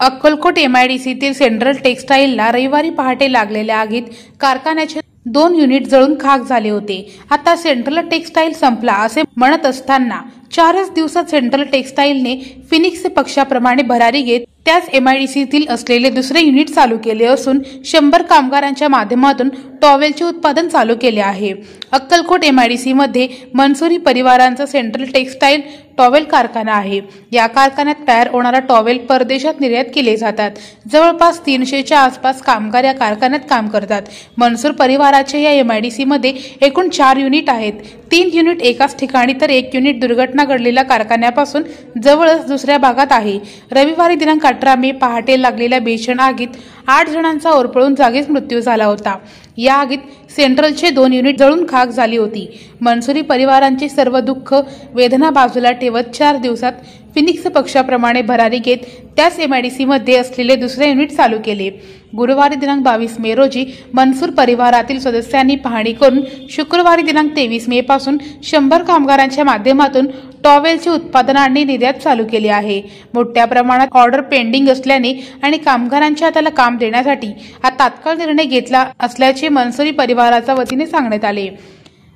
Akkalkot एमआयडीसीतील central टेक्सटाईलला रविवारी पहाटे लागलेल्या आगीत कारखान्याचे 2 युनिट जळून खाक झाले होते। आता सेंट्रल टेक्सटाईल संपला असे म्हणत असताना 4च दिवसात सेंट्रल टेक्सटाईलने फिनिक्स पक्षाप्रमाणे भरारी घेत त्याच एमआयडीसीतील असलेले दुसरे युनिट चालू केले असून 100 कामगारांच्या माध्यमातून टॉवेलचे उत्पादन चालू केले आहे। अक्कलकोट एमआयडीसी मध्ये मनसुरी परिवारांचा सेंट्रल टेक्सटाईल टॉवेल कारखाना आहे। या कारखान्यात तयार होणारा टॉवेल परदेशात निर्यात केले जातात। जवळपास 300च्या आसपास कामगार या कारखान्यात काम करतात। मनसूर परिवाराचे या एमआयडीसी मध्ये एकूण 4 युनिट आहेत। 3 युनिट एकाच ठिकाणी तर 1 युनिट दुर्घटना घडलेल्या कारखान्यापासून जवळच दुसऱ्या भागात आहे। रविवारी दिनांक 18 मे पहाटे लागलेल्या भीषण आगीत 8 जणांचा होरपळून जागीच मृत्यू झाला होता। या आगीत सेंट्रलचे 2 युनिट जळून खाक झाली होती। मनसुरी परिवारांचे सर्व दुःख वेदना बाजूला ठेवत 4 दिवसात फिनिक्स पक्षाप्रमाणे भरारी घेत त्याच एमआयडीसी मध्ये असलेले दुसरे युनिट चालू केले। गुरुवारी दिनांक 22 मे रोजी मनसूर परिवारातील सदस्यांनी पाहणी करून शुक्रवारी दिनांक 23 मे पासून 100 कामगारांच्या माध्यमातून टॉवेलचे उत्पादन आणि निर्यात चालू केले आहे। मोठ्या प्रमाणात ऑर्डर पेंडिंग असल्याने आणि कामगारांच्या हाताला काम देण्यासाठी हा तात्काळ निर्णय घेतला असल्याचे मनसुरी परिवाराच्या वतीने सांगण्यात आले।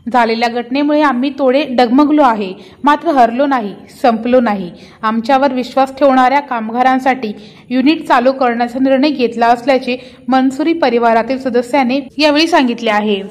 झालेल्या घटनेमुळे आम्ही थोडे डगमगलो आहे, मात्र हरलो नाही, संपलो नाही। आमच्यावर विश्वास ठेवणाऱ्या कामगारांसाठी युनिट चालू करण्याचा निर्णय घेतला असल्याचे मनसुरी परिवारातील सदस्याने यावेळी सांगितले आहे।